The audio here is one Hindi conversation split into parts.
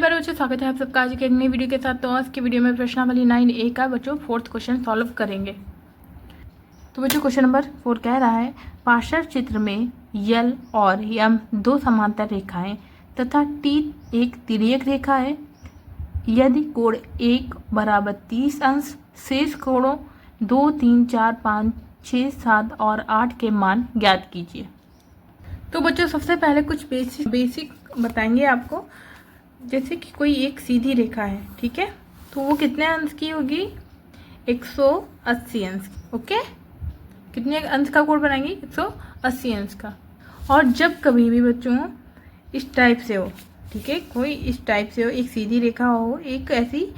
प्यारे बच्चों, स्वागत है आप सबका आज के एक नई वीडियो के साथ। तो आज की वीडियो में प्रश्नावली 9A का बच्चों 4th क्वेश्चन सॉल्व करेंगे। तो बच्चों क्वेश्चन नंबर 4 कह रहा है, पार्श्व चित्र में यल और यम दो समांतर रेखाएं तथा टी एक तिर्यक रेखा है। यदि कोण 1 बराबर 30 अंश, शेष कोणों 2, 3, 4, 5, 6, 7 और 8 के मान ज्ञात कीजिए। तो बच्चों सबसे पहले कुछ बेसिक बताएंगे आपको। जैसे कि कोई एक सीधी रेखा है, ठीक है, तो वो कितने अंश की होगी? 180 अंश। ओके, कितने अंश का कोण बनाएंगे? 180 अंश का। और जब कभी भी बच्चों इस टाइप से हो, ठीक है, कोई इस टाइप से हो, एक सीधी रेखा हो, एक ऐसी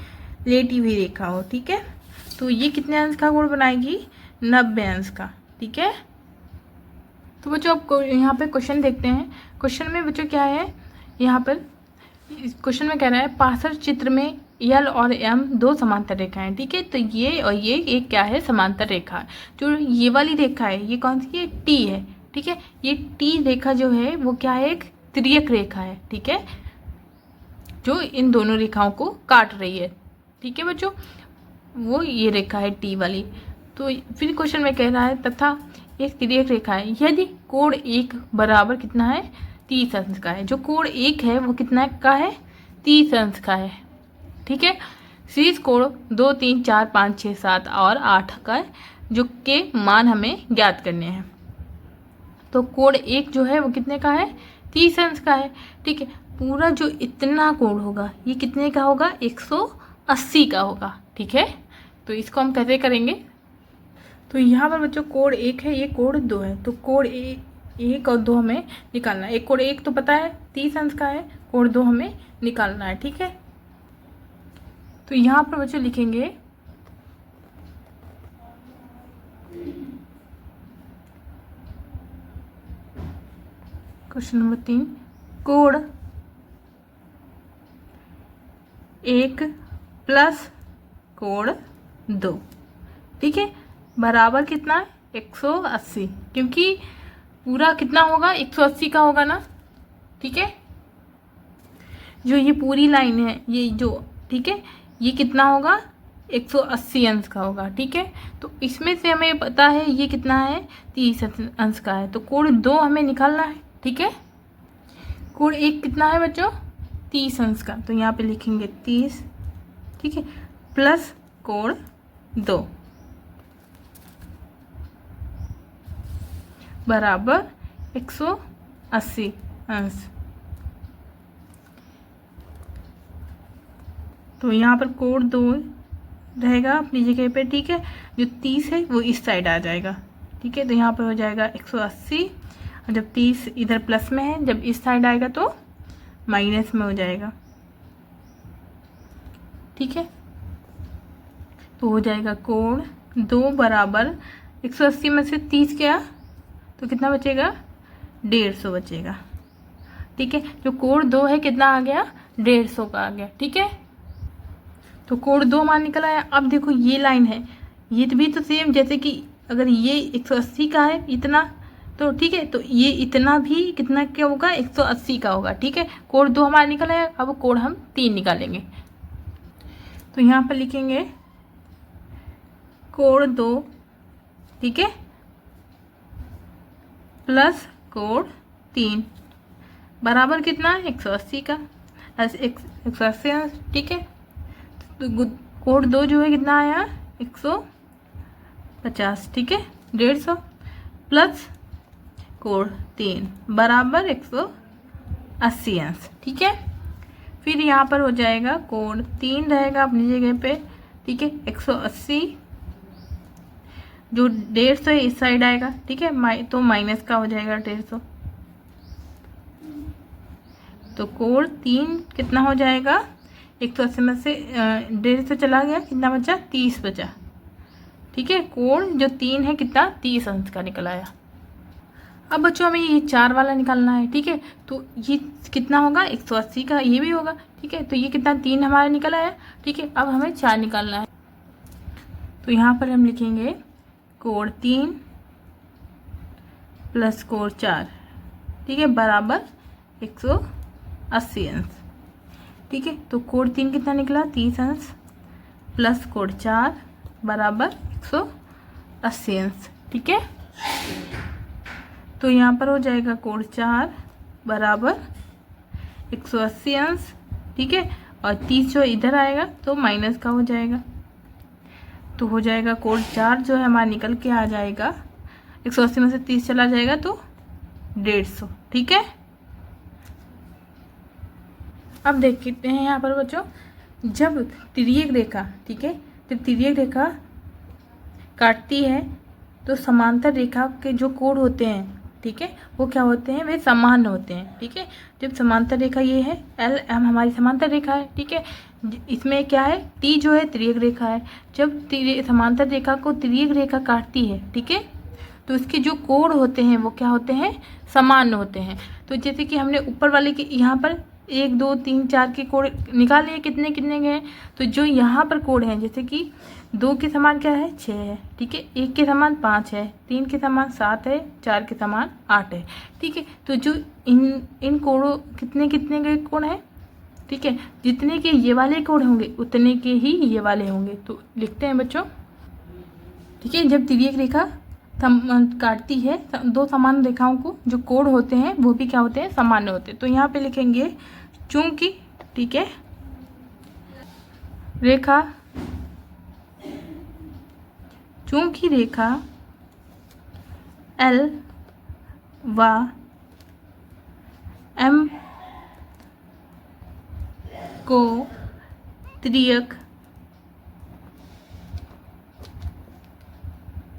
लेटी हुई रेखा हो, ठीक है, तो ये कितने अंश का कोण बनाएगी? 90 अंश का। ठीक है, तो बच्चों आपको यहाँ पे क्वेश्चन देखते हैं। क्वेश्चन में बच्चों क्या है, यहाँ पर इस क्वेश्चन में कह रहा है, पार्श्व चित्र में यल और एम दो समांतर रेखाएं। ठीक है, तो ये और ये एक क्या है? समांतर रेखा है। जो ये वाली रेखा है, ये कौन सी है? टी है। ठीक है, ये टी रेखा जो है वो क्या है? एक तिर्यक रेखा है। ठीक है, जो इन दोनों रेखाओं को काट रही है। ठीक है बच्चों, वो ये रेखा है टी वाली। तो फिर क्वेश्चन में कह रहा है, तथा एक तिर्यक रेखा है यदि कोण 1 बराबर कितना है? 30 अंश का है। जो कोण 1 है वो कितना का है? 30 अंश का है। ठीक है, शेष कोण 2, 3, 4, 5, 6, 7 और 8 का है, जो के मान हमें ज्ञात करने हैं। तो कोण 1 जो है वो कितने का है? 30 अंश का है। ठीक है, पूरा जो इतना कोण होगा ये कितने का होगा? 180 का होगा। ठीक है, तो इसको हम कैसे करेंगे? तो यहाँ पर बच्चों कोण 1 है, ये कोण 2 है, तो कोण 1 और 2 हमें निकालना है। एक कोण 1 तो पता है 30 अंश का है, कोण 2 हमें निकालना है। ठीक है, तो यहाँ पर बच्चों लिखेंगे क्वेश्चन नंबर 3, कोण 1 प्लस कोण 2, ठीक है, बराबर कितना है? 180, क्योंकि पूरा कितना होगा? 180 का होगा ना। ठीक है, जो ये पूरी लाइन है, ये जो, ठीक है, ये कितना होगा? 180 अंश का होगा। ठीक है, तो इसमें से हमें पता है ये कितना है? 30 अंश का है। तो कोण 2 हमें निकालना है। ठीक है, कोण 1 कितना है बच्चों? 30 अंश का, तो यहाँ पे लिखेंगे 30, ठीक है, प्लस कोण 2 बराबर 180 अंश। तो यहाँ पर कोण 2 रहेगा अपनी जगह पे। ठीक है, जो 30 है वो इस साइड आ जाएगा। ठीक है, तो यहाँ पर हो जाएगा 180, और जब 30 इधर प्लस में है, जब इस साइड आएगा तो माइनस में हो जाएगा। ठीक है, तो हो जाएगा कोण 2 बराबर 180 में से 30 गया तो कितना बचेगा? 150 बचेगा। ठीक है, जो कोण 2 है कितना आ गया? 150 का आ गया। ठीक है, तो कोण 2 मान निकल आया। अब देखो ये लाइन है, ये भी तो सेम, जैसे कि अगर ये 180 का है इतना, तो ठीक है, तो ये इतना भी कितना क्या होगा? 180 का होगा। ठीक है, कोण 2 हमारा निकल आया। अब कोण हम 3 निकालेंगे, तो यहाँ पर लिखेंगे कोण 2, ठीक है, प्लस कोण 3 बराबर कितना? 180 का, 180। ठीक है, तो कोण 2 जो है कितना आया? 150। ठीक है, 150 प्लस कोण 3 बराबर 180 अंश। ठीक है, फिर यहाँ पर हो जाएगा कोण 3 रहेगा अपनी जगह पे। ठीक है, 180, जो 150 है इस साइड आएगा। ठीक है, तो माइनस का हो जाएगा 150, तो कोण 3 कितना हो जाएगा? 180 में से 150 चला गया, कितना बचा? 30 बचा। ठीक है, कोण जो 3 है कितना? 30 अंश का निकल आया। अब बच्चों हमें ये 4 वाला निकालना है। ठीक है, तो ये कितना होगा? 180 का, ये भी होगा। ठीक है, तो ये कितना? 3 हमारा निकल आया। ठीक है, अब हमें 4 निकालना है, तो यहाँ पर हम लिखेंगे कोण 3 प्लस कोण 4, ठीक है, बराबर 180 अंश। ठीक है। तो कोड 3 कितना निकला, 30 अंश प्लस कोड 4 बराबर 180 अंश। ठीक है, तो यहाँ पर हो जाएगा कोड 4 बराबर 180 अंश। ठीक है, और 30 जो इधर आएगा तो माइनस का हो जाएगा, तो हो जाएगा कोड 4 जो है हमारा निकल के आ जाएगा 180 में से 30 चला जाएगा तो 150। ठीक है, अब देखते हैं यहाँ पर बच्चों, जब तिर्यक रेखा, ठीक है, जब तिर्यक रेखा काटती है तो समांतर रेखा के जो कोण होते हैं, ठीक है, वो क्या होते हैं, वे समान होते हैं। ठीक है, जब समांतर रेखा ये है एल एम हमारी समांतर रेखा है। ठीक है, इसमें क्या है, टी जो है तिर्यक रेखा है। जब समांतर रेखा को तिर्यक रेखा काटती है, ठीक है, तो इसके जो कोण होते हैं वो क्या होते हैं, समान होते हैं। तो जैसे कि हमने ऊपर वाले के यहाँ पर 1 2 3 4 के कोण निकाले, कितने कितने गए, तो जो यहाँ पर कोण है, जैसे कि 2 के समान क्या है, 6 है। ठीक है, 1 के समान 5 है, 3 के समान 7 है, 4 के समान 8 है। ठीक है, तो जो इन कोणों कितने कितने गए कोण है, ठीक है, जितने के ये वाले कोण होंगे उतने के ही ये वाले होंगे। तो लिखते हैं बच्चों, ठीक है, जब तिर्यक रेखा काटती है दो समान रेखाओं को, जो कोण होते हैं वो भी क्या होते हैं, समान होते हैं। तो यहाँ पे लिखेंगे चूंकि, ठीक है, रेखा एल व एम को तिर्यक,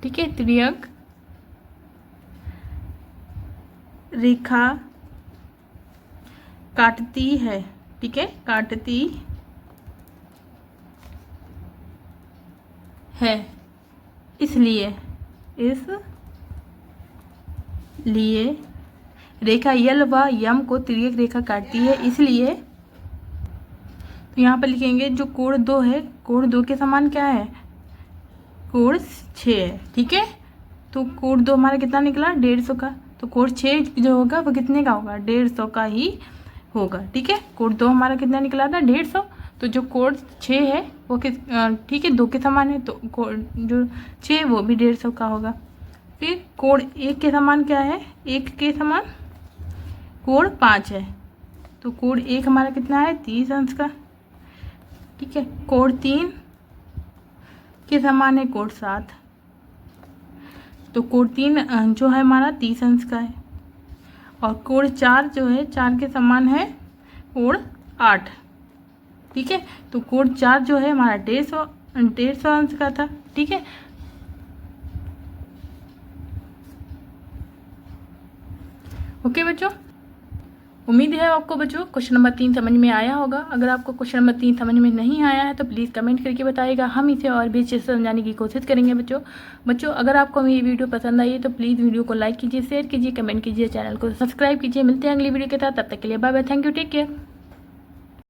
ठीक है, तिर्यक रेखा काटती है, ठीक है, काटती है, इसलिए रेखा यल व यम को तिर्यक रेखा काटती है, इसलिए तो यहाँ पर लिखेंगे जो कोण 2 है, कोण 2 के समान क्या है, कोण 6 है। ठीक है, तो कोण 2 हमारा कितना निकला, 150 का, तो कोण 6 जो होगा वो कितने का होगा, 150 का ही होगा। ठीक है, कोण 2 हमारा कितना निकला था, 150, तो जो कोण 6 है वो ठीक है 2 के समान है, तो कोण जो 6 वो भी 150 का होगा। फिर कोण 1 के समान क्या है, 1 के समान कोण 5 है, तो कोण 1 हमारा कितना है, 30 अंश का। ठीक है, कोण 3 के समान है कोण 7, तो कोण 3 जो है हमारा 30 अंश का है, और कोण 4 जो है 4 के समान है कोण 8। ठीक है, तो कोण 4 जो है हमारा 150 अंश का था। ठीक है, ओके बच्चों, उम्मीद है आपको बच्चों क्वेश्चन नंबर 3 समझ में आया होगा। अगर आपको क्वेश्चन नंबर 3 समझ में नहीं आया है तो प्लीज़ कमेंट करके बताइएगा, हम इसे और भी अच्छे से समझाने की कोशिश करेंगे। बच्चों अगर आपको मेरी वीडियो पसंद आई है तो प्लीज़ वीडियो को लाइक कीजिए, शेयर कीजिए, कमेंट कीजिए, चैनल को सब्सक्राइब कीजिए। मिलते हैं अगली वीडियो के साथ, तब तक के लिए bye bye, thank you, take care.